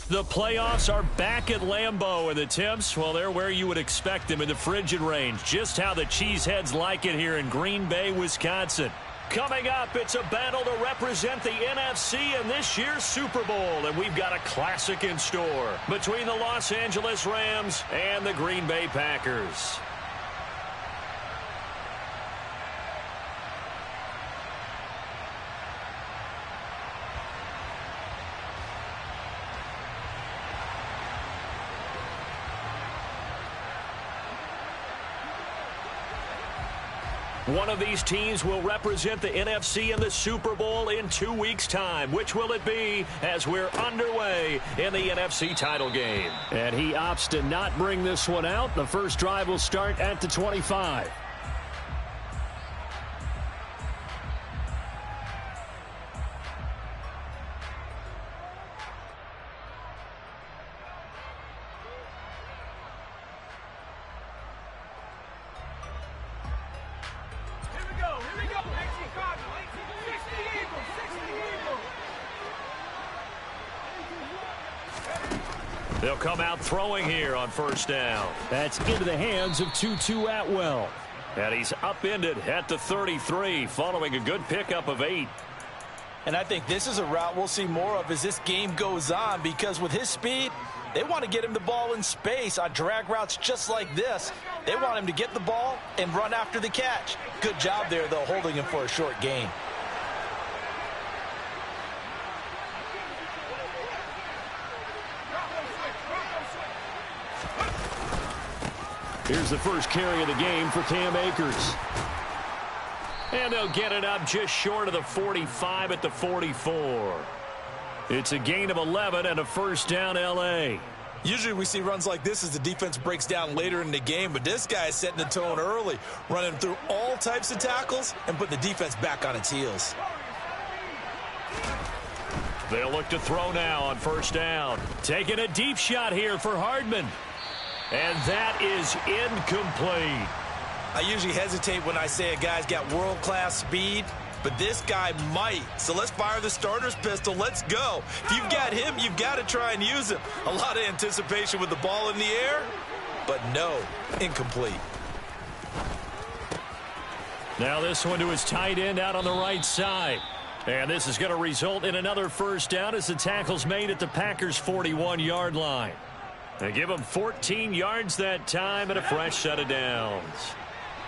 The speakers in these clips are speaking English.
The playoffs are back at Lambeau, and the temps, well, they're where you would expect them in the frigid range. Just how the Cheeseheads like it here in Green Bay, Wisconsin. Coming up, it's a battle to represent the NFC in this year's Super Bowl, and we've got a classic in store between the Los Angeles Rams and the Green Bay Packers. One of these teams will represent the NFC in the Super Bowl in 2 weeks' time. Which will it be as we're underway in the NFC title game? And he opts to not bring this one out. The first drive will start at the 25. They'll come out throwing here on first down. That's into the hands of Tutu Atwell. And he's upended at the 33 following a good pickup of 8. And I think this is a route we'll see more of as this game goes on, because with his speed, they want to get him the ball in space on drag routes just like this. They want him to get the ball and run after the catch. Good job there, though, holding him for a short gain. Here's the first carry of the game for Cam Akers. And they'll get it up just short of the 45 at the 44. It's a gain of 11 and a first down, L.A. Usually we see runs like this as the defense breaks down later in the game, but this guy is setting the tone early, running through all types of tackles and putting the defense back on its heels. They'll look to throw now on first down. Taking a deep shot here for Hardman. And that is incomplete. I usually hesitate when I say a guy's got world-class speed, but this guy might. So let's fire the starter's pistol. Let's go. If you've got him, you've got to try and use him. A lot of anticipation with the ball in the air, but no, incomplete. Now this one to his tight end out on the right side. And this is going to result in another first down as the tackle's made at the Packers' 41-yard line. They give him 14 yards that time and a fresh set of downs.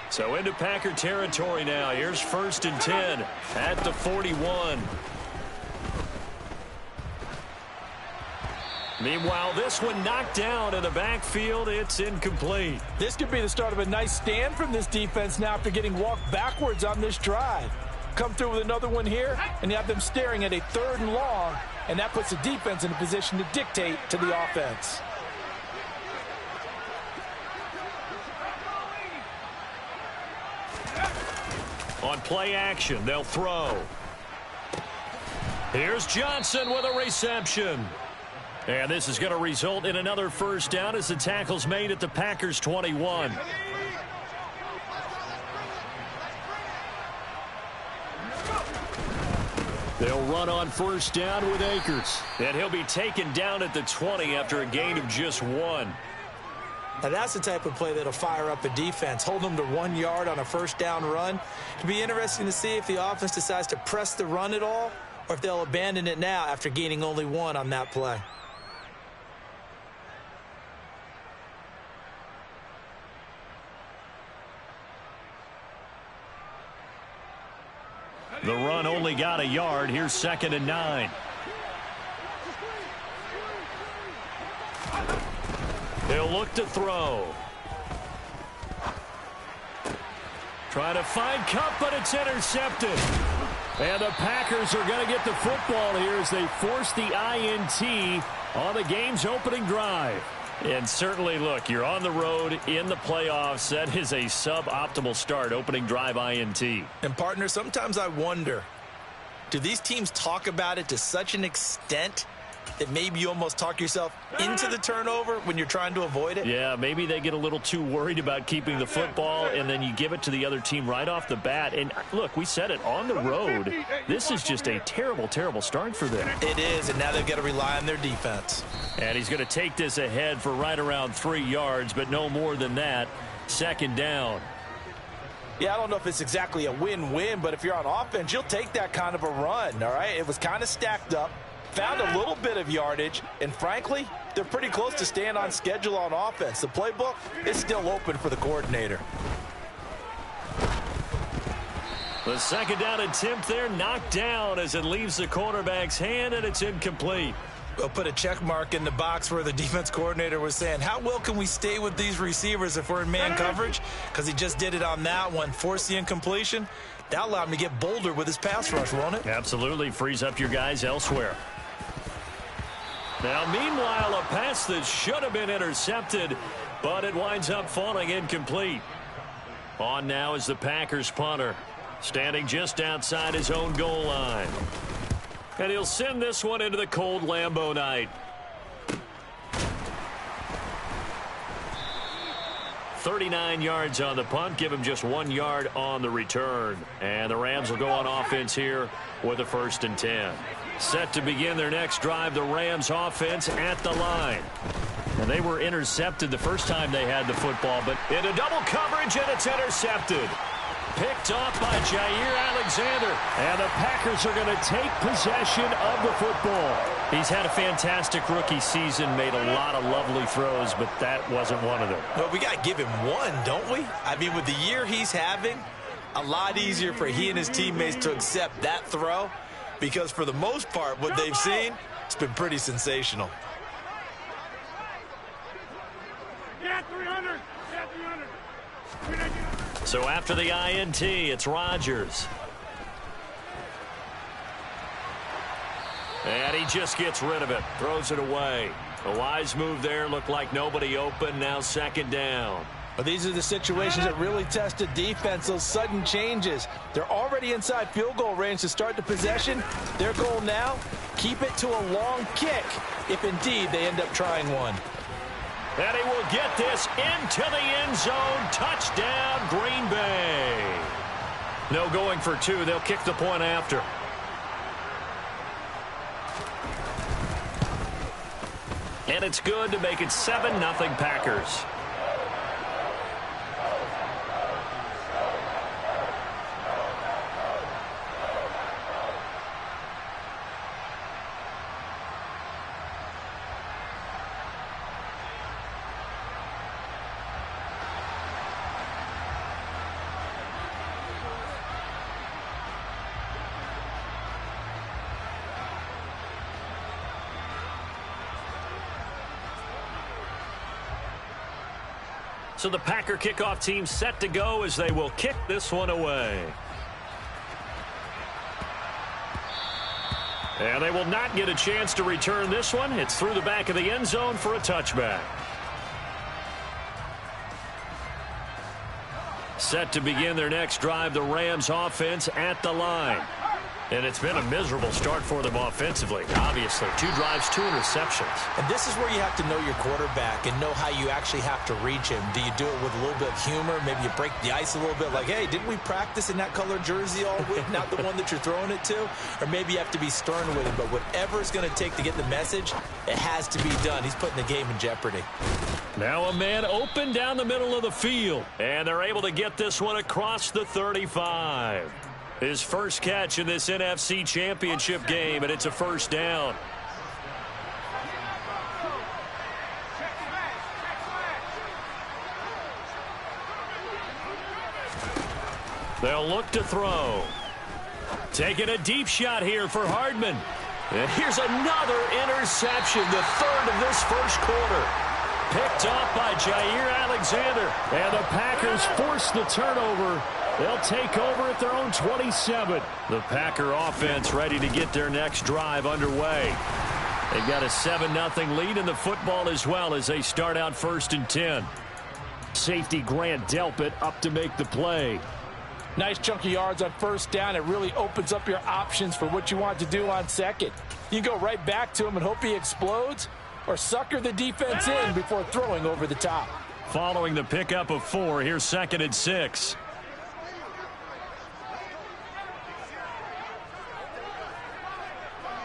So into Packer territory now. Here's first and 10 at the 41. Meanwhile, this one knocked down in the backfield. It's incomplete. This could be the start of a nice stand from this defense now after getting walked backwards on this drive. Come through with another one here, and you have them staring at a 3rd and long, and that puts the defense in a position to dictate to the offense. On play action, they'll throw. Here's Johnson with a reception. And this is going to result in another first down as the tackle's made at the Packers' 21. They'll run on first down with Akers. And he'll be taken down at the 20 after a gain of just 1. Now that's the type of play that'll fire up a defense. Hold them to 1 yard on a first down run. It'll be interesting to see if the offense decides to press the run at all, or if they'll abandon it now after gaining only 1 on that play. The run only got a yard. Here's 2nd and 9. He'll look to throw. Trying to find Kupp, but it's intercepted. And the Packers are going to get the football here as they force the INT on the game's opening drive. And certainly, look, you're on the road in the playoffs. That is a suboptimal start, opening drive INT. And, partner, sometimes I wonder, do these teams talk about it to such an extent that maybe you almost talk yourself into the turnover when you're trying to avoid it? Yeah, maybe they get a little too worried about keeping the football, and then you give it to the other team right off the bat. And look, we said it, on the road, this is just a terrible, terrible start for them. It is, and now they've got to rely on their defense. And he's going to take this ahead for right around 3 yards, but no more than that. Second down. Yeah, I don't know if it's exactly a win-win, but if you're on offense, you'll take that kind of a run, all right? It was kind of stacked up, found a little bit of yardage, and frankly, they're pretty close to staying on schedule on offense. The playbook is still open for the coordinator. The second down attempt there knocked down as it leaves the quarterback's hand, and it's incomplete. We'll put a check mark in the box where the defense coordinator was saying, how well can we stay with these receivers if we're in man coverage? Because he just did it on that one, forced the incompletion. That allowed him to get bolder with his pass rush, won't it? Absolutely. Frees up your guys elsewhere. Now, meanwhile, a pass that should have been intercepted, but it winds up falling incomplete. On now is the Packers punter, standing just outside his own goal line. And he'll send this one into the cold Lambeau night. 39 yards on the punt. Give him just 1 yard on the return. And the Rams will go on offense here with a 1st and 10. Set to begin their next drive, the Rams offense at the line. And they were intercepted the first time they had the football, but into double coverage, and it's intercepted. Picked off by Jair Alexander. And the Packers are going to take possession of the football. He's had a fantastic rookie season, made a lot of lovely throws, but that wasn't one of them. Well, we got to give him one, don't we? I mean, with the year he's having, a lot easier for he and his teammates to accept that throw, because for the most part, what they've seen, it's been pretty sensational. Yeah, 300. Yeah, 300. So after the INT, it's Rodgers. And he just gets rid of it, throws it away. A wise move there, looked like nobody open, now second down. Well, these are the situations that really test a defense, those sudden changes. They're already inside field goal range to start the possession. Their goal now, keep it to a long kick, if indeed they end up trying one. And he will get this into the end zone. Touchdown, Green Bay. No going for two. They'll kick the point after. And it's good to make it 7-0 Packers. So the Packer kickoff team set to go as they will kick this one away. And they will not get a chance to return this one. It's through the back of the end zone for a touchback. Set to begin their next drive, the Rams offense at the line. And it's been a miserable start for them offensively, obviously. 2 drives, 2 interceptions. And this is where you have to know your quarterback and know how you actually have to reach him. Do you do it with a little bit of humor? Maybe you break the ice a little bit, like, hey, didn't we practice in that color jersey all week, not the one that you're throwing it to? Or maybe you have to be stern with him. But whatever it's going to take to get the message, it has to be done. He's putting the game in jeopardy. Now a man open down the middle of the field. And they're able to get this one across the 35. His first catch in this NFC Championship game, and it's a first down. They'll look to throw. Taking a deep shot here for Hardman. And here's another interception, the third of this first quarter. Picked off by Jair Alexander. And the Packers force the turnover. They'll take over at their own 27. The Packer offense ready to get their next drive underway. They've got a 7-0 lead in the football as well as they start out 1st and 10. Safety Grant Delpit up to make the play. Nice chunky yards on first down. It really opens up your options for what you want to do on second. You can go right back to him and hope he explodes, or sucker the defense in before throwing over the top. Following the pickup of 4, here's 2nd and 6.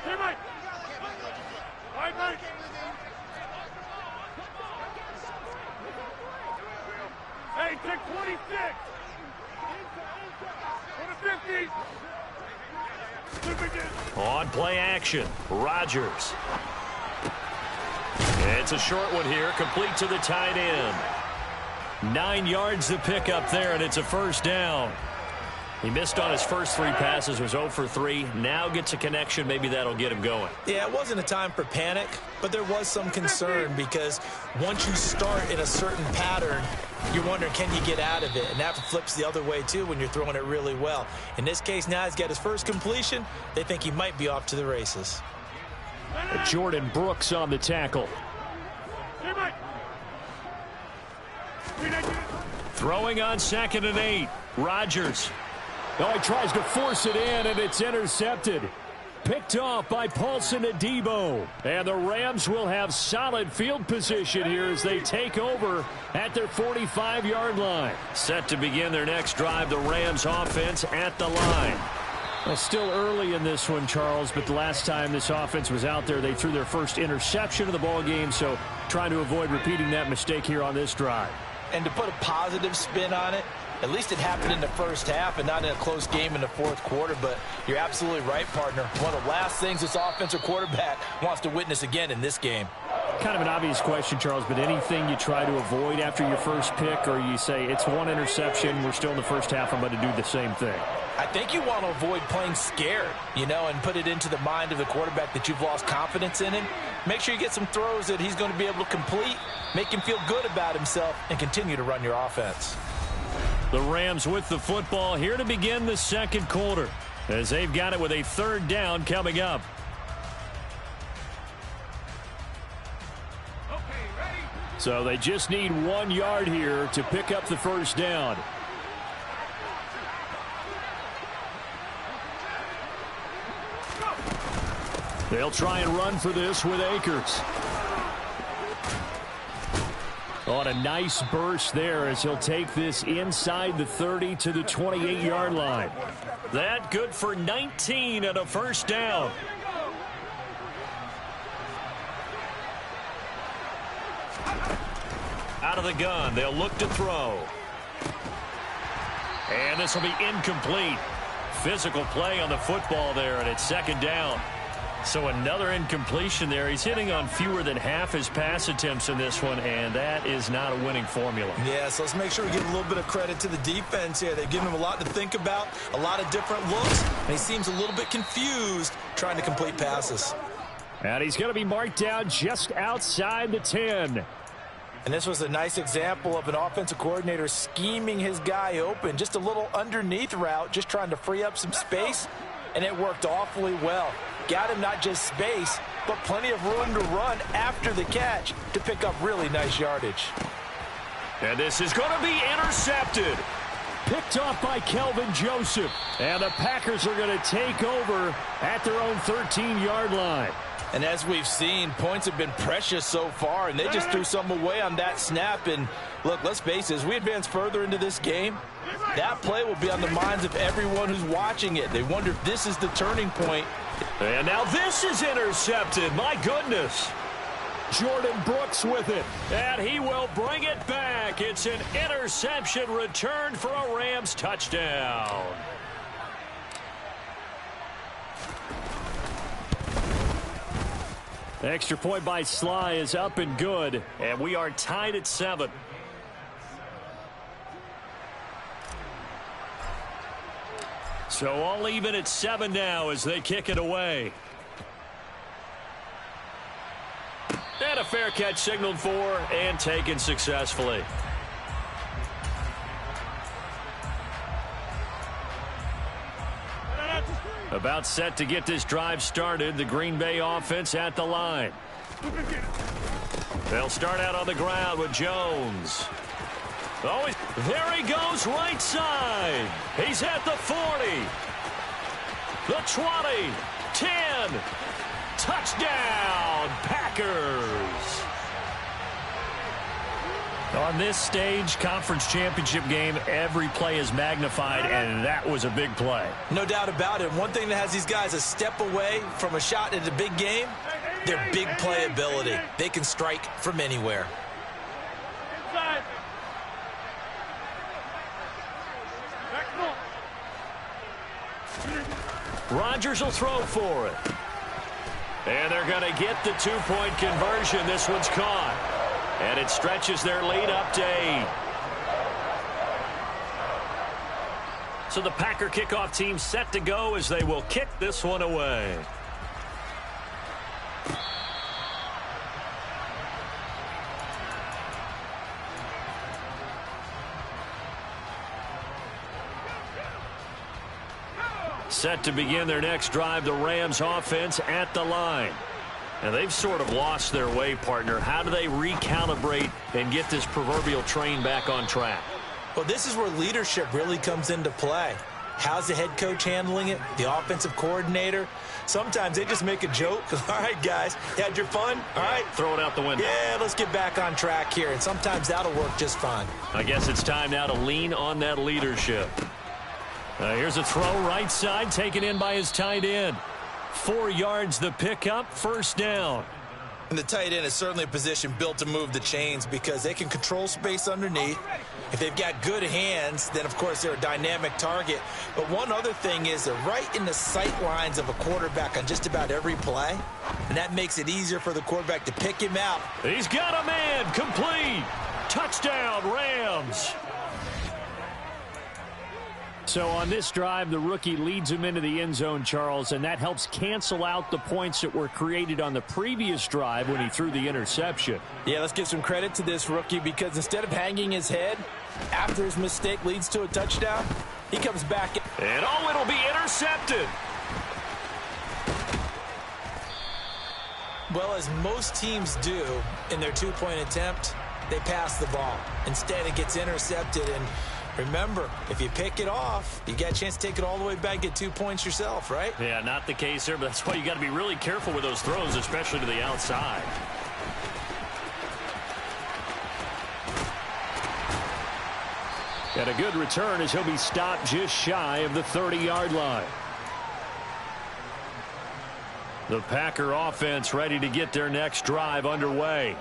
Hey, Mike. Mike, Mike. Hey, take 26. Go to 50. On play action, Rodgers. It's a short one here, complete to the tight end. 9 yards to pick up there, and it's a first down. He missed on his first 3 passes, was 0 for 3. Now gets a connection. Maybe that'll get him going. Yeah, it wasn't a time for panic, but there was some concern because once you start in a certain pattern, you're wondering, can you get out of it? And that flips the other way, too, when you're throwing it really well. In this case, now he's got his first completion. They think he might be off to the races. Jordan Brooks on the tackle. Throwing on 2nd and 8. Rodgers. Oh, he tries to force it in, and it's intercepted. Picked off by Paulson Adebo. And the Rams will have solid field position here as they take over at their 45-yard line. Set to begin their next drive, the Rams offense at the line. Well, still early in this one, Charles, but the last time this offense was out there, they threw their first interception of the ball game, so trying to avoid repeating that mistake here on this drive. And to put a positive spin on it, at least it happened in the first half and not in a close game in the fourth quarter. But you're absolutely right, partner. One of the last things this offensive quarterback wants to witness again in this game. Kind of an obvious question, Charles, but anything you try to avoid after your first pick, or you say it's 1 interception, we're still in the first half, I'm going to do the same thing? I think you want to avoid playing scared, and put it into the mind of the quarterback that you've lost confidence in him. Make sure you get some throws that he's going to be able to complete, make him feel good about himself, and continue to run your offense. The Rams with the football here to begin the second quarter, as they've got it with a 3rd down coming up. So they just need 1 yard here to pick up the first down. They'll try and run for this with Akers. On a nice burst there as he'll take this inside the 30 to the 28-yard line. That good for 19 and a first down. Out of the gun, they'll look to throw. And this will be incomplete. Physical play on the football there, and it's 2nd down. So another incompletion there. He's hitting on fewer than half his pass attempts in this one, and that is not a winning formula. Yeah, so let's make sure we give a little bit of credit to the defense here. They've given him a lot to think about, a lot of different looks, and he seems a little bit confused trying to complete passes. And he's going to be marked down just outside the 10. And this was a nice example of an offensive coordinator scheming his guy open. Just a little underneath route, just trying to free up some space, and it worked awfully well. Got him not just space, but plenty of room to run after the catch to pick up really nice yardage. And this is going to be intercepted. Picked off by Kelvin Joseph. And the Packers are going to take over at their own 13-yard line. And as we've seen, points have been precious so far, and they just threw some away on that snap. And look, let's face it, as we advance further into this game, that play will be on the minds of everyone who's watching it. They wonder if this is the turning point. And now this is intercepted. My goodness. Jordan Brooks with it. And he will bring it back. It's an interception returned for a Rams touchdown. Extra point by Sly is up and good. And we are tied at 7. So all even at 7 now as they kick it away. And a fair catch signaled for and taken successfully. About set to get this drive started. The Green Bay offense at the line. They'll start out on the ground with Jones. Oh, there he goes right side. He's at the 40. The 20. 10. Touchdown, Packers. On this stage, conference championship game, every play is magnified, and that was a big play. No doubt about it. One thing that has these guys a step away from a shot at a big game, their big play ability. They can strike from anywhere. Inside. Rodgers will throw for it. And they're going to get the two-point conversion. This one's caught. And it stretches their lead up to 8. So the Packer kickoff team set to go as they will kick this one away. Set to begin their next drive, the Rams offense at the line. And they've sort of lost their way, partner. How do they recalibrate and get this proverbial train back on track? Well, this is where leadership really comes into play. How's the head coach handling it? The offensive coordinator? Sometimes they just make a joke. All right, guys, you had your fun? All right. Throw it out the window. Yeah, let's get back on track here. And sometimes that'll work just fine. I guess it's time now to lean on that leadership. Here's a throw right side, taken in by his tight end. 4 yards the pickup, first down. And the tight end is certainly a position built to move the chains because they can control space underneath. If they've got good hands, then, of course, they're a dynamic target. But one other thing is they're right in the sight lines of a quarterback on just about every play. And that makes it easier for the quarterback to pick him out. He's got a man, complete. Touchdown, Rams. So on this drive, the rookie leads him into the end zone, Charles, and that helps cancel out the points that were created on the previous drive when he threw the interception. Yeah, let's give some credit to this rookie because instead of hanging his head after his mistake leads to a touchdown, he comes back. And oh, it'll be intercepted. Well, as most teams do in their two-point attempt, they pass the ball. Instead, it gets intercepted, and remember, if you pick it off, you got a chance to take it all the way back, get 2 points yourself, right? Yeah, not the case there, but that's why you got to be really careful with those throws, especially to the outside. And a good return as he'll be stopped just shy of the 30-yard line. The Packer offense ready to get their next drive underway.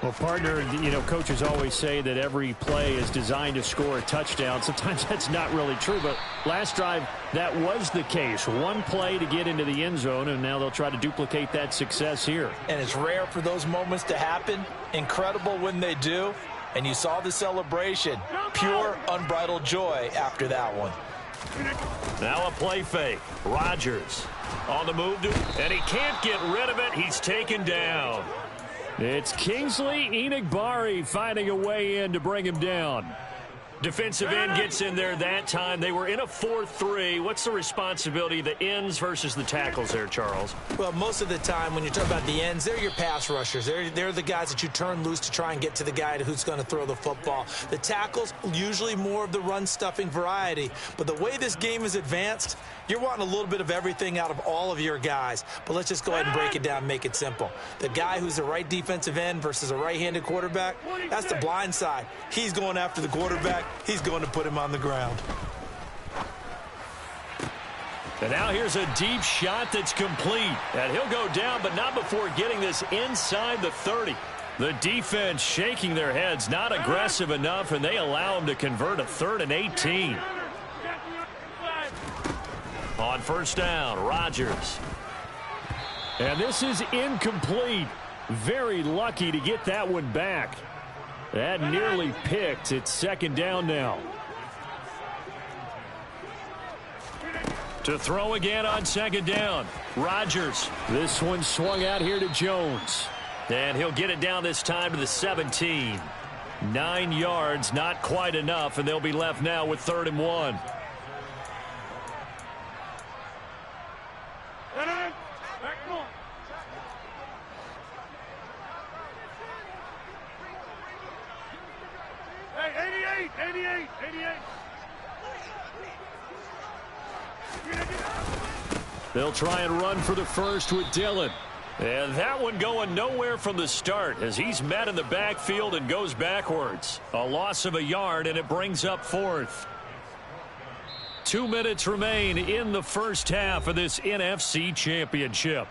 Well, partner, you know, coaches always say that every play is designed to score a touchdown. Sometimes that's not really true, but last drive, that was the case. One play to get into the end zone, and now they'll try to duplicate that success here. And it's rare for those moments to happen. Incredible when they do. And you saw the celebration. Pure, unbridled joy after that one. Now a play fake. Rodgers on the move, and he can't get rid of it. He's taken down. It's Kingsley Enagbare finding a way in to bring him down. Defensive end gets in there that time. They were in a 4-3. What's the responsibility of the ends versus the tackles there, Charles? Well, most of the time when you talk about the ends, they're your pass rushers. They're the guys that you turn loose to try and get to the guy who's going to throw the football. The tackles, usually more of the run-stuffing variety. But the way this game is advanced, you're wanting a little bit of everything out of all of your guys. But let's just go ahead and break it down and make it simple. The guy who's the right defensive end versus a right-handed quarterback, that's the blind side. He's going after the quarterback. He's going to put him on the ground. And now here's a deep shot that's complete. And he'll go down, but not before getting this inside the 30. The defense shaking their heads, not aggressive enough, and they allow him to convert a 3rd and 18. On first down, Rodgers. And this is incomplete. Very lucky to get that one back. That nearly picked. It's second down now. To throw again on second down, Rodgers. This one swung out here to Jones. And he'll get it down this time to the 17. 9 yards, not quite enough, and they'll be left now with 3rd and 1. Hey, 88! They'll try and run for the first with Dillon. And that one going nowhere from the start as he's met in the backfield and goes backwards. A loss of a yard, and it brings up fourth. 2 minutes remain in the first half of this NFC Championship.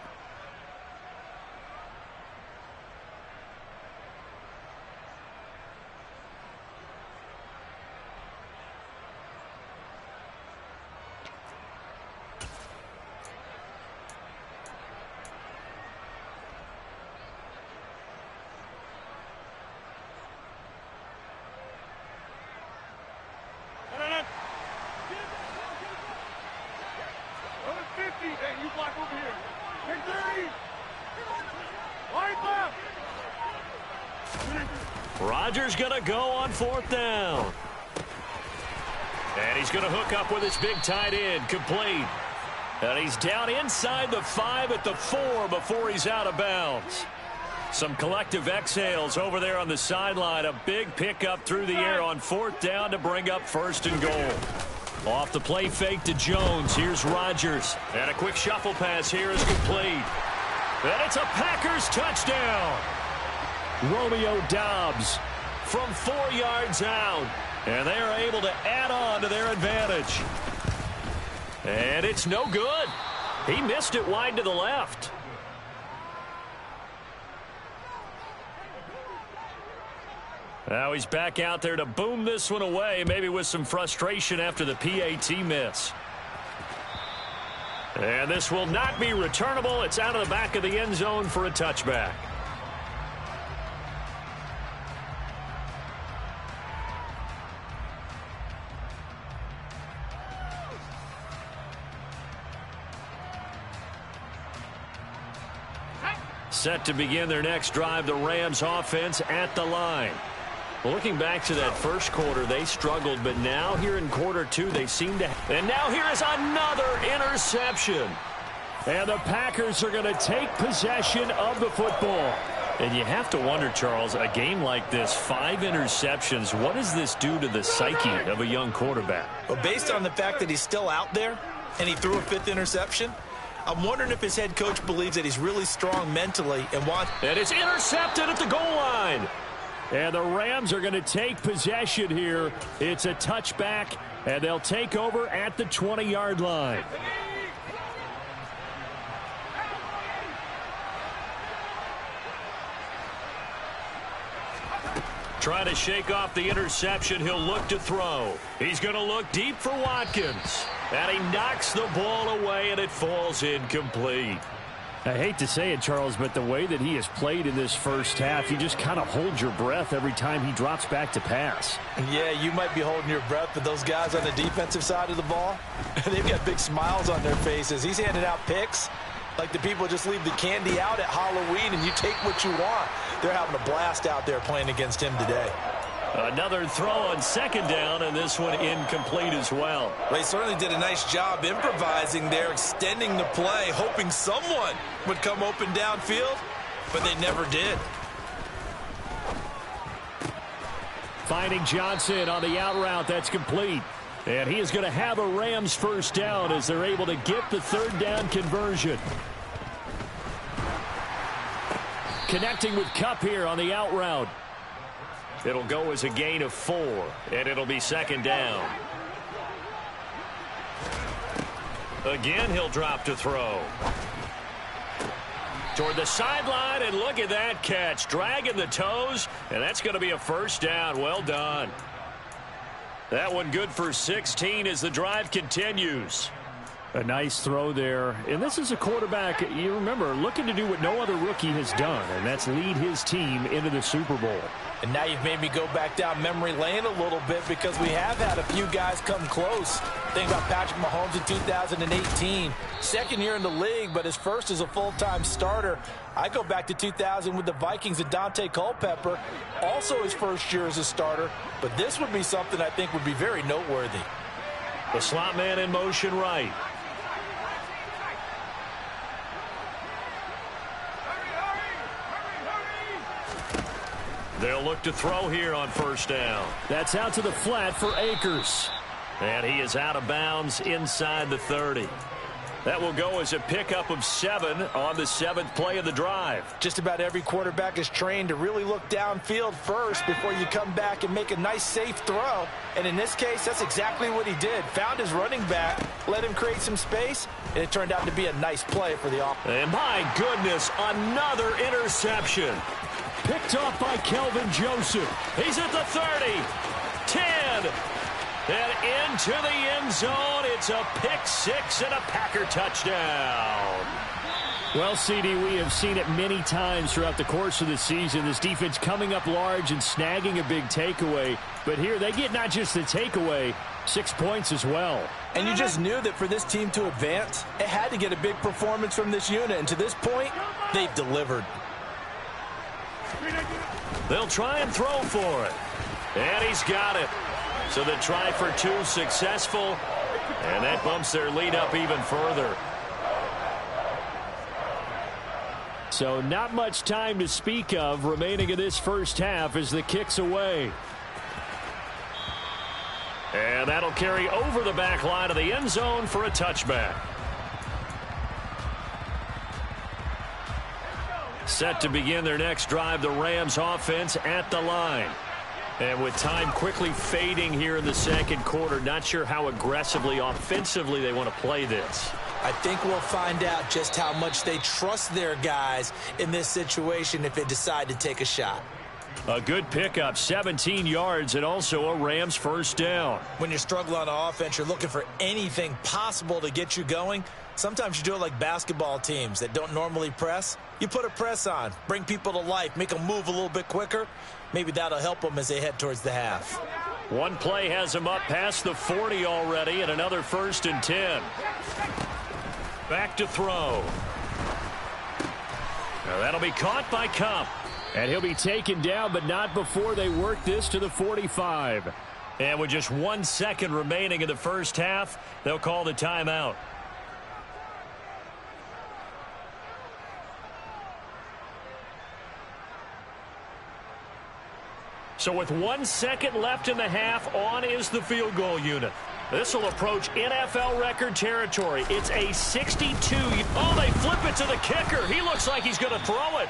Rodgers going to go on fourth down. And he's going to hook up with his big tight end, complete. And he's down inside the 5 at the 4 before he's out of bounds. Some collective exhales over there on the sideline. A big pickup through the air on fourth down to bring up first and goal. Off the play fake to Jones. Here's Rodgers. And a quick shuffle pass here is complete. And it's a Packers touchdown. Romeo Doubs from 4 yards out. And they are able to add on to their advantage. And it's no good. He missed it wide to the left. Now he's back out there to boom this one away, maybe with some frustration after the PAT miss. And this will not be returnable. It's out of the back of the end zone for a touchback. Set to begin their next drive, the Rams offense at the line. Looking back to that first quarter, they struggled, but now here in quarter two, they seem to. And now here is another interception. And the Packers are going to take possession of the football. And you have to wonder, Charles, a game like this, 5 interceptions, what does this do to the psyche of a young quarterback? Well, based on the fact that he's still out there and he threw a 5th interception, I'm wondering if his head coach believes that he's really strong mentally and wants. And it's intercepted at the goal line. And the Rams are going to take possession here. It's a touchback, and they'll take over at the 20-yard line. Trying to shake off the interception. He'll look to throw. He's going to look deep for Watkins. And he knocks the ball away, and it falls incomplete. I hate to say it, Charles, but the way that he has played in this first half, you just kind of hold your breath every time he drops back to pass. Yeah, you might be holding your breath, but those guys on the defensive side of the ball, they've got big smiles on their faces. He's handing out picks like the people just leave the candy out at Halloween and you take what you want. They're having a blast out there playing against him today. Another throw on second down, and this one incomplete as well. They certainly did a nice job improvising there, extending the play, hoping someone would come open downfield, but they never did. Finding Johnson on the out route. That's complete. And he is going to have a Rams first down as they're able to get the third down conversion. Connecting with Kupp here on the out route. It'll go as a gain of 4, and it'll be second down. Again, he'll drop to throw. Toward the sideline, and look at that catch. Dragging the toes, and that's going to be a first down. Well done. That one good for 16 as the drive continues. A nice throw there. And this is a quarterback, you remember, looking to do what no other rookie has done, and that's lead his team into the Super Bowl. And now you've made me go back down memory lane a little bit because we have had a few guys come close. Think about Patrick Mahomes in 2018. Second year in the league, but his first as a full-time starter. I go back to 2000 with the Vikings and Dante Culpepper. Also his first year as a starter. But this would be something I think would be very noteworthy. The slot man in motion right. They'll look to throw here on first down. That's out to the flat for Akers. And he is out of bounds inside the 30. That will go as a pickup of 7 on the 7th play of the drive. Just about every quarterback is trained to really look downfield first before you come back and make a nice, safe throw. And in this case, that's exactly what he did. Found his running back, let him create some space, and it turned out to be a nice play for the offense. And my goodness, another interception. Picked off by Kelvin Joseph. He's at the 30, 10, and into the end zone. It's a pick 6 and a Packer touchdown. Well, CD, we have seen it many times throughout the course of the season. This defense coming up large and snagging a big takeaway. But here they get not just the takeaway, 6 points as well. And you just knew that for this team to advance, it had to get a big performance from this unit. And to this point, they've delivered. They'll try and throw for it. And he's got it. So the try for 2 successful. And that bumps their lead up even further. So not much time to speak of remaining in this first half as the kick's away. And that'll carry over the back line of the end zone for a touchback. Set to begin their next drive, the Rams offense at the line. And with time quickly fading here in the second quarter, not sure how aggressively, offensively they want to play this. I think we'll find out just how much they trust their guys in this situation if they decide to take a shot. A good pickup, 17 yards, and also a Rams first down. When you're struggling on offense, you're looking for anything possible to get you going. Sometimes you do it like basketball teams that don't normally press. You put a press on, bring people to life, make them move a little bit quicker. Maybe that'll help them as they head towards the half. One play has them up past the 40 already, and another 1st and 10. Back to throw. Now that'll be caught by Kupp. And he'll be taken down, but not before they work this to the 45. And with just 1 second remaining in the first half, they'll call the timeout. So with 1 second left in the half, on is the field goal unit. This will approach NFL record territory. It's a 62. Oh, they flip it to the kicker. He looks like he's going to throw it.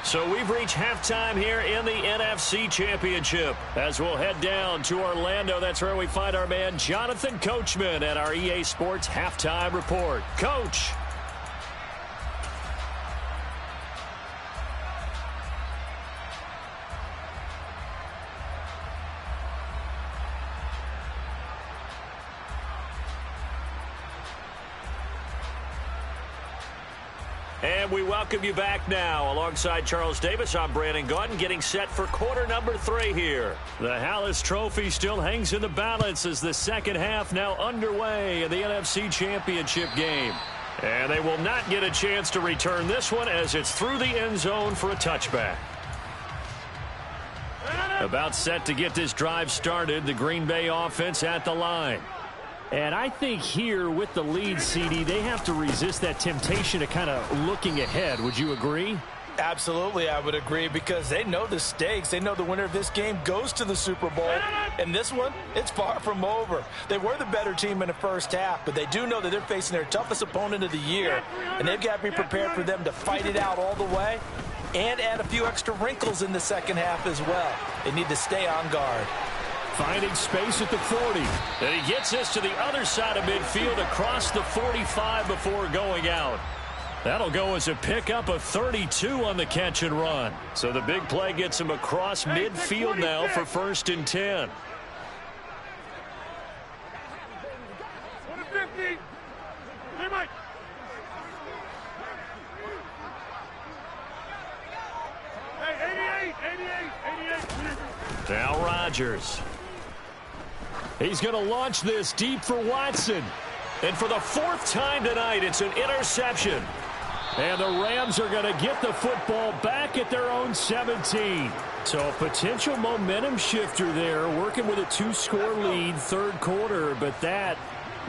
So we've reached halftime here in the NFC Championship. As we'll head down to Orlando, that's where we find our man Jonathan Coachman at our EA Sports Halftime Report. Coach. And we welcome you back now. Alongside Charles Davis, I'm Brandon Gaudin, getting set for quarter number 3 here. The Hallis Trophy still hangs in the balance as the second half now underway in the NFC Championship game. And they will not get a chance to return this one as it's through the end zone for a touchback. About set to get this drive started, the Green Bay offense at the line. And I think here with the lead, CD, they have to resist that temptation to kind of looking ahead. Would you agree? Absolutely, I would agree, because they know the stakes. They know the winner of this game goes to the Super Bowl. And this one, it's far from over. They were the better team in the first half, but they do know that they're facing their toughest opponent of the year. And they've got to be prepared for them to fight it out all the way and add a few extra wrinkles in the second half as well. They need to stay on guard. Finding space at the 40. And he gets this to the other side of midfield across the 45 before going out. That'll go as a pickup of 32 on the catch and run. So the big play gets him across midfield now for 1st and 10. Now Rodgers. He's going to launch this deep for Watson. And for the 4th time tonight, it's an interception. And the Rams are going to get the football back at their own 17. So a potential momentum shifter there, working with a 2-score lead, third quarter. But that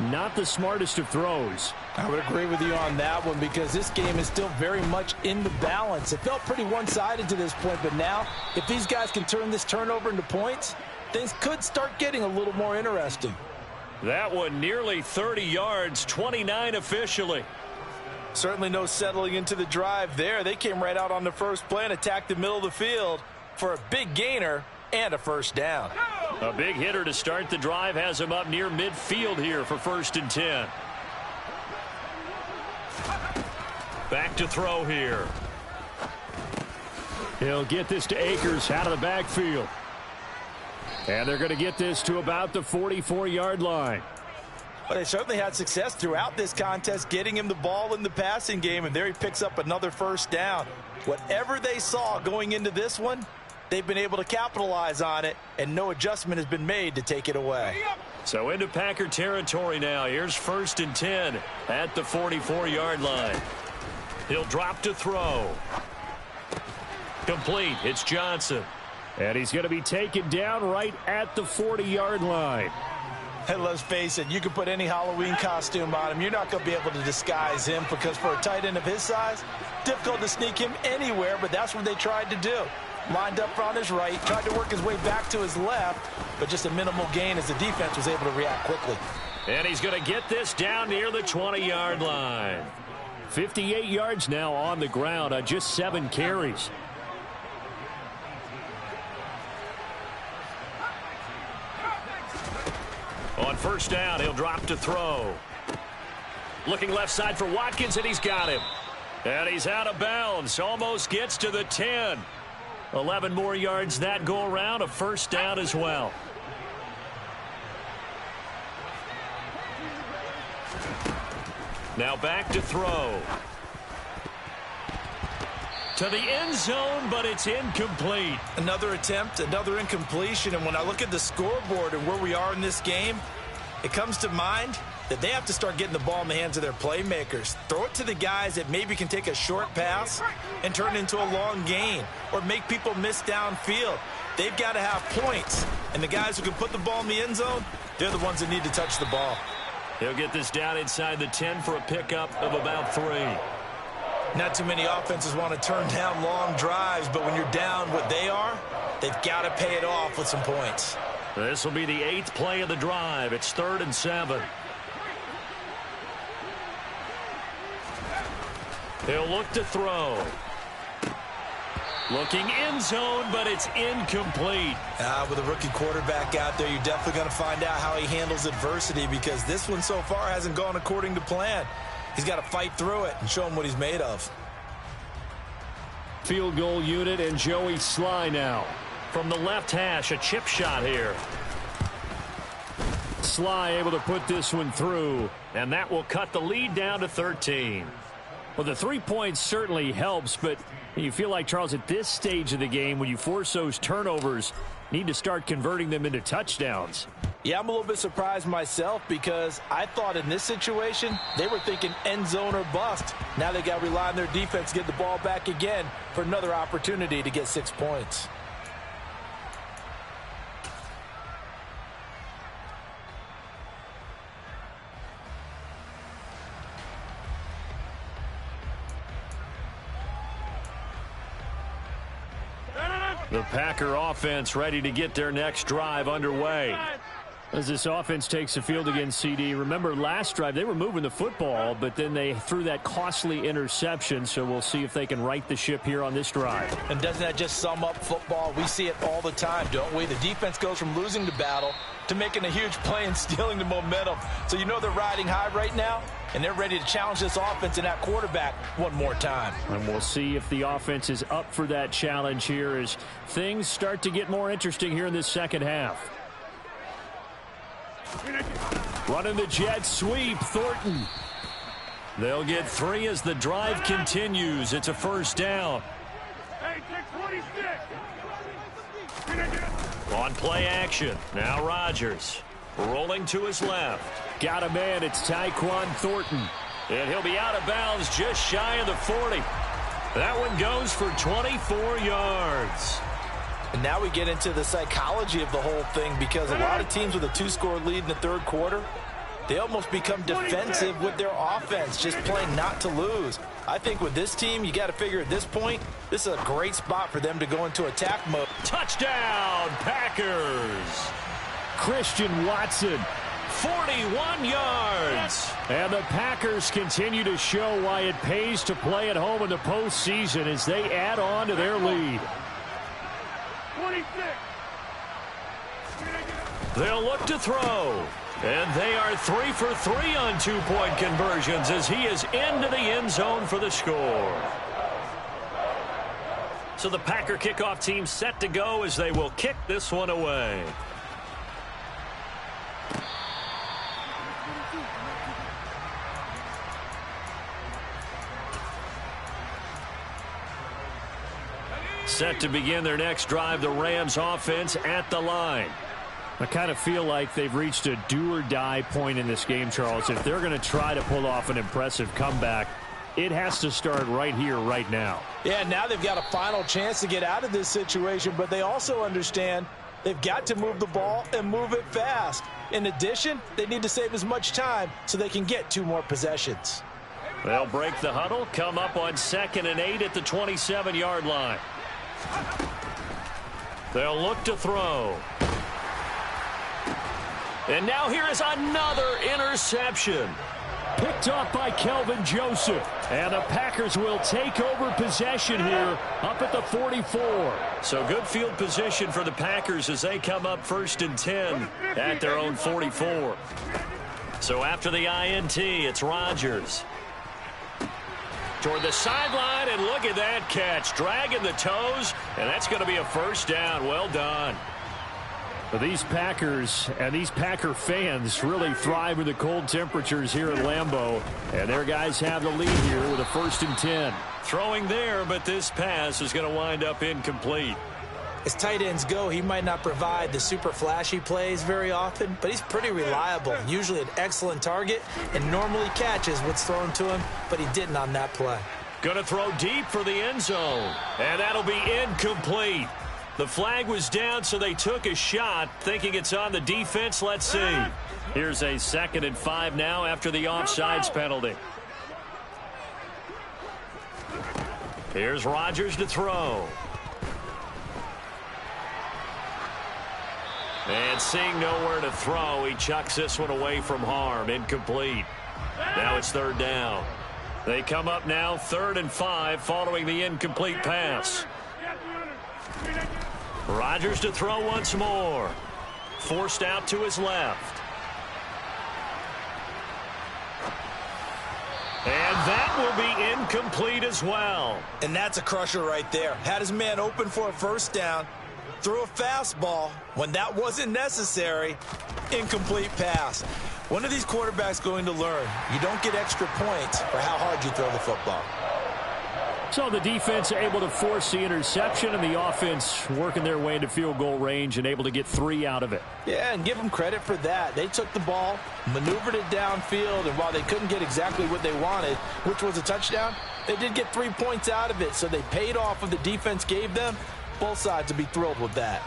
not the smartest of throws. I would agree with you on that one because this game is still very much in the balance. It felt pretty one-sided to this point, but now if these guys can turn this turnover into points, things could start getting a little more interesting. That one nearly 30 yards, 29 officially. Certainly no settling into the drive there. They came right out on the first play and attacked the middle of the field for a big gainer and a first down. A big hitter to start the drive has him up near midfield here for 1st and 10. Back to throw here. He'll get this to Akers out of the backfield. And they're going to get this to about the 44-yard line. Well, they certainly had success throughout this contest getting him the ball in the passing game, and there he picks up another first down. Whatever they saw going into this one, they've been able to capitalize on it, and no adjustment has been made to take it away. So into Packer territory now. Here's 1st and 10 at the 44-yard line. He'll drop to throw. Complete. It's Johnson. And he's going to be taken down right at the 40-yard line. And let's face it, you can put any Halloween costume on him. You're not going to be able to disguise him because for a tight end of his size, difficult to sneak him anywhere, but that's what they tried to do. Lined up on his right, tried to work his way back to his left, but just a minimal gain as the defense was able to react quickly. And he's going to get this down near the 20-yard line. 58 yards now on the ground on just 7 carries. On 1st down, he'll drop to throw. Looking left side for Watkins, and he's got him. And he's out of bounds. Almost gets to the 10. 11 more yards that go around. A 1st down as well. Now back to throw. To the end zone, but it's incomplete. Another attempt, another incompletion, and when I look at the scoreboard and where we are in this game, it comes to mind that they have to start getting the ball in the hands of their playmakers. Throw it to the guys that maybe can take a short pass and turn it into a long gain or make people miss downfield. They've got to have points, and the guys who can put the ball in the end zone, they're the ones that need to touch the ball. He'll get this down inside the 10 for a pickup of about 3. Not too many offenses want to turn down long drives, but when you're down what they are, they've got to pay it off with some points. This will be the 8th play of the drive. It's 3rd and 7. He'll look to throw. Looking end zone, but it's incomplete. With a rookie quarterback out there, you're definitely going to find out how he handles adversity because this one so far hasn't gone according to plan. He's got to fight through it and show him what he's made of. Field goal unit and Joey Sly now. From the left hash, a chip shot here. Sly able to put this one through. And that will cut the lead down to 13. Well, the 3 points certainly helps, but you feel like, Charles, at this stage of the game, when you force those turnovers, need to start converting them into touchdowns. Yeah, I'm a little bit surprised myself because I thought in this situation they were thinking end zone or bust. Now they got to rely on their defense to get the ball back again for another opportunity to get 6 points. The Packer offense ready to get their next drive underway. As this offense takes the field against CD, remember last drive they were moving the football, but then they threw that costly interception, so we'll see if they can right the ship here on this drive. And doesn't that just sum up football? We see it all the time, don't we? The defense goes from losing the battle to making a huge play and stealing the momentum. So you know they're riding high right now, and they're ready to challenge this offense and that quarterback one more time. And we'll see if the offense is up for that challenge here as things start to get more interesting here in this second half. Running the jet sweep, Thornton. They'll get 3 as the drive continues. It's a 1st down. Hey, take 26. On play action. Now Rodgers. Rolling to his left. Got a man. It's Tyquan Thornton. And he'll be out of bounds just shy of the 40. That one goes for 24 yards. And now we get into the psychology of the whole thing because a lot of teams with a 2-score lead in the third quarter, they almost become defensive with their offense, just playing not to lose. I think with this team, you got to figure at this point, this is a great spot for them to go into attack mode. Touchdown, Packers! Christian Watson. 41 yards. And the Packers continue to show why it pays to play at home in the postseason as they add on to their lead. 26. They'll look to throw. And they are 3 for 3 on two-point conversions as he is into the end zone for the score. So the Packer kickoff team set to go as they will kick this one away. Set to begin their next drive, the Rams offense at the line. I kind of feel like they've reached a do-or-die point in this game, Charles. If they're going to try to pull off an impressive comeback, it has to start right here, right now. Yeah, now they've got a final chance to get out of this situation, but they also understand they've got to move the ball and move it fast. In addition, they need to save as much time so they can get 2 more possessions. They'll break the huddle, come up on 2nd and 8 at the 27-yard line. They'll look to throw. And now here is another interception. Picked off by Kelvin Joseph. And the Packers will take over possession here up at the 44. So good field position for the Packers as they come up 1st and 10 at their own 44. So after the INT, it's Rodgers. Toward the sideline, and look at that catch. Dragging the toes, and that's going to be a first down. Well done. But these Packers and these Packer fans really thrive in the cold temperatures here at Lambeau. And their guys have the lead here with a 1st and 10. Throwing there, but this pass is going to wind up incomplete. As tight ends go, he might not provide the super flashy plays very often, but he's pretty reliable, usually an excellent target, and normally catches what's thrown to him, but he didn't on that play. Going to throw deep for the end zone, and that'll be incomplete. The flag was down, so they took a shot, thinking it's on the defense. Let's see. Here's a 2nd and 5 now after the offsides penalty. Here's Rodgers to throw. And seeing nowhere to throw, he chucks this one away from harm. Incomplete. Now it's 3rd down. They come up now 3rd and 5 following the incomplete pass. Rodgers to throw once more. Forced out to his left. And that will be incomplete as well. And that's a crusher right there. Had his man open for a first down. Threw a fastball when that wasn't necessary. Incomplete pass. When are these quarterbacks going to learn? You don't get extra points for how hard you throw the football. So the defense able to force the interception, and the offense working their way into field goal range and able to get 3 out of it. Yeah, and give them credit for that. They took the ball, maneuvered it downfield, and while they couldn't get exactly what they wanted, which was a touchdown, they did get 3 points out of it, so they paid off what the defense gave them. Both sides would be thrilled with that.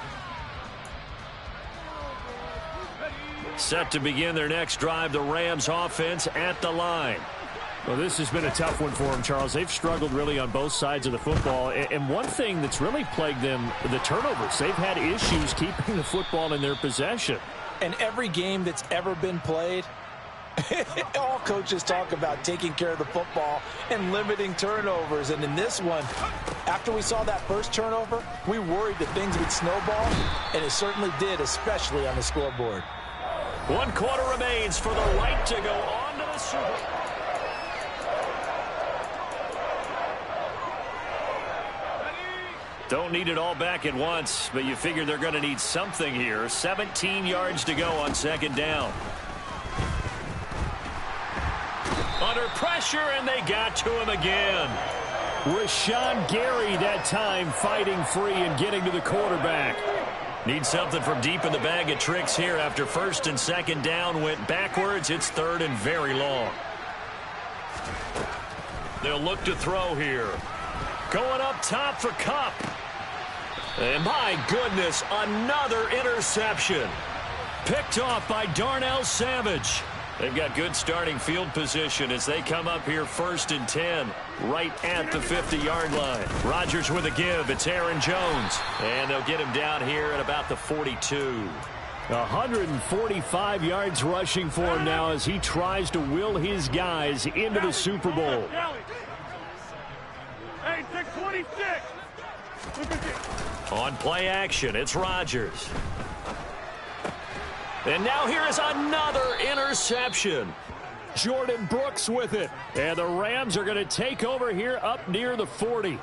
Set to begin their next drive, the Rams offense at the line. Well, this has been a tough one for them, Charles. They've struggled really on both sides of the football. And one thing that's really plagued them, the turnovers. They've had issues keeping the football in their possession. And every game that's ever been played, all coaches talk about taking care of the football and limiting turnovers. And in this one, after we saw that first turnover, we worried that things would snowball, and it certainly did, especially on the scoreboard. 1 quarter remains for the right to go on to the Super Bowl. Don't need it all back at once, but you figure they're going to need something here. 17 yards to go on 2nd down. Under pressure, and they got to him again. Rashawn Gary that time fighting free and getting to the quarterback. Need something from deep in the bag of tricks here after 1st and 2nd down went backwards. It's 3rd and very long. They'll look to throw here. Going up top for Kupp. And my goodness, another interception. Picked off by Darnell Savage. They've got good starting field position as they come up here 1st and 10, right at the 50-yard line. Rodgers with a give. It's Aaron Jones. And they'll get him down here at about the 42. 145 yards rushing for him now as he tries to will his guys into the Super Bowl. Hey, 626. On play action, it's Rodgers. And now here is another interception. Jordan Brooks with it. And the Rams are going to take over here up near the 40.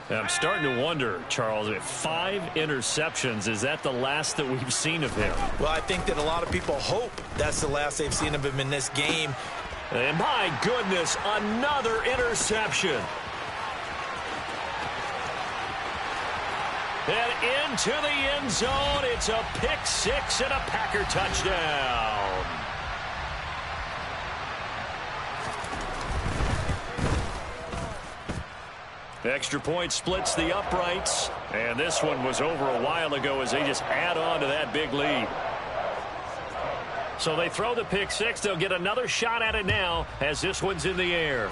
I'm starting to wonder, Charles, if 5 interceptions, is that the last that we've seen of him? Well, I think that a lot of people hope that's the last they've seen of him in this game. And my goodness, another interception. And into the end zone, it's a pick 6 and a Packer touchdown. Extra point splits the uprights. And this one was over a while ago as they just add on to that big lead. So they throw the pick 6. They'll get another shot at it now as this one's in the air.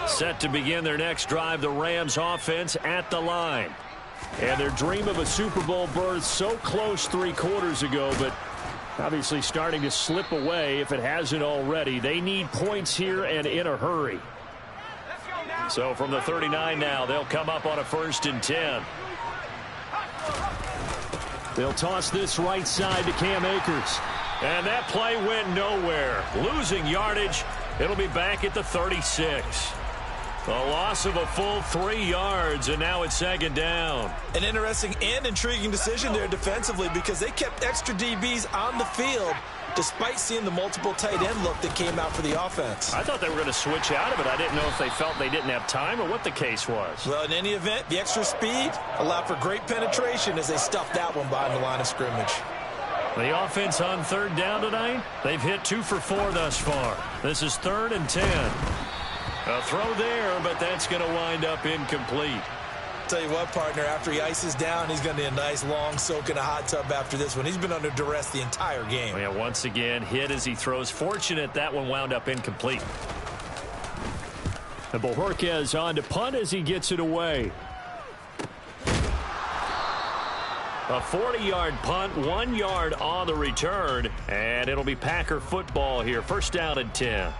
Set to begin their next drive, the Rams offense at the line. And their dream of a Super Bowl berth so close 3 quarters ago, but obviously starting to slip away if it hasn't already. They need points here and in a hurry. So from the 39 now, they'll come up on a 1st and 10. They'll toss this right side to Cam Akers. And that play went nowhere. Losing yardage. It'll be back at the 36. A loss of a full 3 yards, and now it's 2nd down. An interesting and intriguing decision there defensively because they kept extra DBs on the field despite seeing the multiple tight end look that came out for the offense. I thought they were going to switch out of it. I didn't know if they felt they didn't have time or what the case was. Well, in any event, the extra speed allowed for great penetration as they stuffed that one behind the line of scrimmage. The offense on 3rd down tonight, they've hit 2 for 4 thus far. This is 3rd and 10. A throw there, but that's going to wind up incomplete. Tell you what, partner, after he ices down, he's going to need a nice long soak in a hot tub after this one. He's been under duress the entire game. Yeah, once again, hit as he throws. Fortunate that one wound up incomplete. And Bojorquez on to punt as he gets it away. A 40-yard punt, 1 yard on the return, and it'll be Packer football here. 1st down and 10.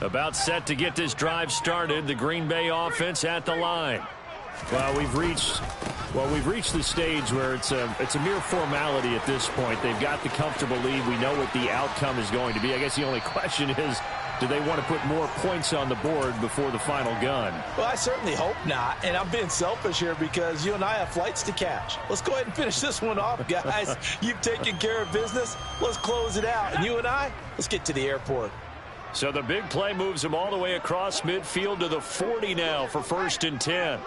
About set to get this drive started. The Green Bay offense at the line. Well, we've reached the stage where it's a mere formality at this point. They've got the comfortable lead. We know what the outcome is going to be. I guess the only question is, do they want to put more points on the board before the final gun? Well, I certainly hope not. And I'm being selfish here because you and I have flights to catch. Let's go ahead and finish this one off, guys. You've taken care of business. Let's close it out. And you and I, let's get to the airport. So the big play moves them all the way across midfield to the 40 now for 1st and 10.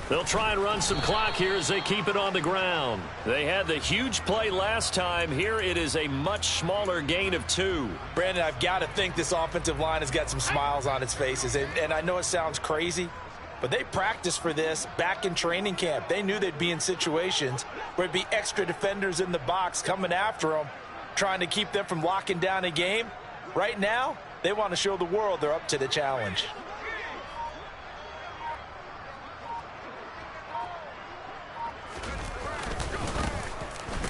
They'll try and run some clock here as they keep it on the ground. They had the huge play last time. Here it is a much smaller gain of 2. Brandon, I've got to think this offensive line has got some smiles on its faces. And I know it sounds crazy, but they practiced for this back in training camp. They knew they'd be in situations where there'd be extra defenders in the box coming after them, trying to keep them from locking down a game. Right now, they want to show the world they're up to the challenge.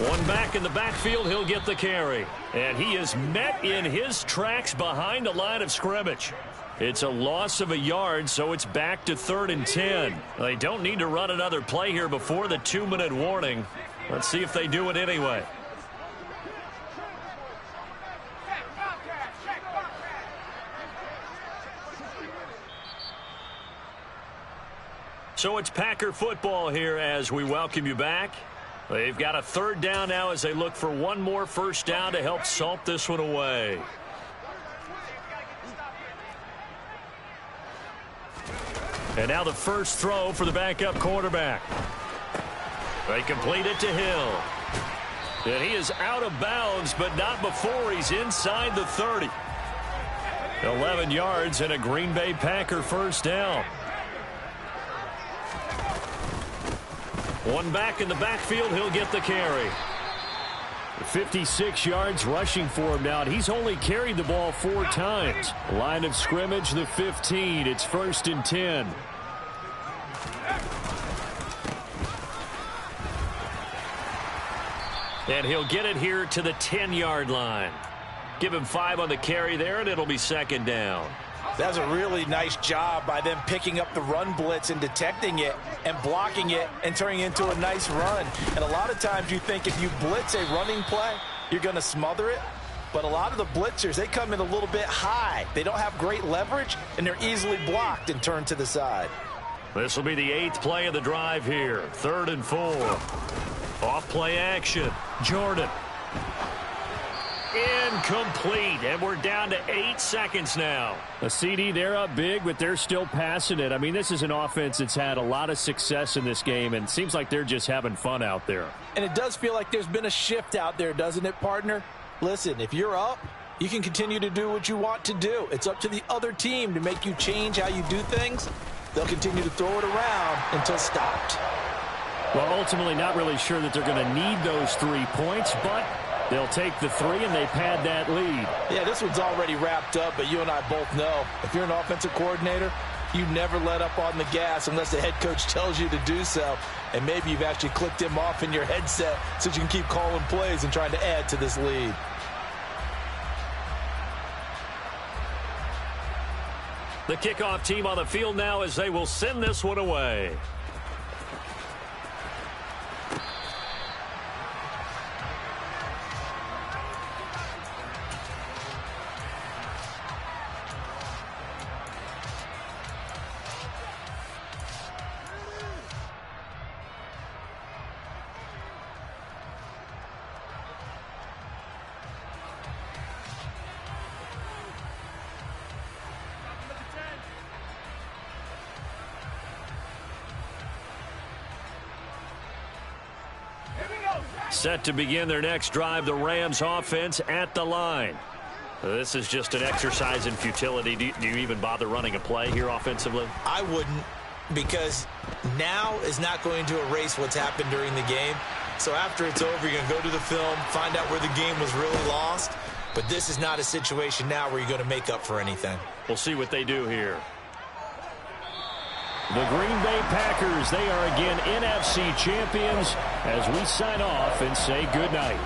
One back in the backfield, he'll get the carry. And he is met in his tracks behind the line of scrimmage. It's a loss of a yard, so it's back to 3rd and 10. They don't need to run another play here before the 2-minute warning. Let's see if they do it anyway. So it's Packer football here as we welcome you back. They've got a third down now as they look for one more first down to help salt this one away. And now the first throw for the backup quarterback. They complete it to Hill. And he is out of bounds, but not before he's inside the 30. 11 yards and a Green Bay Packer first down. One back in the backfield, he'll get the carry. 56 yards rushing for him now. He's only carried the ball 4 times. Line of scrimmage, the 15. It's 1st and 10. And he'll get it here to the 10-yard line. Give him 5 on the carry there, and it'll be 2nd down. That's a really nice job by them picking up the run blitz and detecting it and blocking it and turning it into a nice run. And a lot of times you think if you blitz a running play, you're going to smother it. But a lot of the blitzers, they come in a little bit high. They don't have great leverage, and they're easily blocked and turned to the side. This will be the 8th play of the drive here. 3rd and 4. Off play action. Jordan. Incomplete, and we're down to 8 seconds now. A CD, they're up big, but they're still passing it. I mean, this is an offense that's had a lot of success in this game, and it seems like they're just having fun out there. And it does feel like there's been a shift out there, doesn't it, partner? Listen, if you're up, you can continue to do what you want to do. It's up to the other team to make you change how you do things. They'll continue to throw it around until stopped. Well, ultimately, not really sure that they're going to need those 3 points, but they'll take the 3 and they pad that lead. Yeah, this one's already wrapped up, but you and I both know if you're an offensive coordinator, you never let up on the gas unless the head coach tells you to do so. And maybe you've actually clicked him off in your headset so you can keep calling plays and trying to add to this lead. The kickoff team on the field now as they will send this one away. Set to begin their next drive, the Rams offense at the line. This is just an exercise in futility. Do you even bother running a play here offensively? I wouldn't, because now is not going to erase what's happened during the game. So after it's over, you're going to go to the film, find out where the game was really lost. But this is not a situation now where you're going to make up for anything. We'll see what they do here. The Green Bay Packers, they are again NFC champions as we sign off and say goodnight.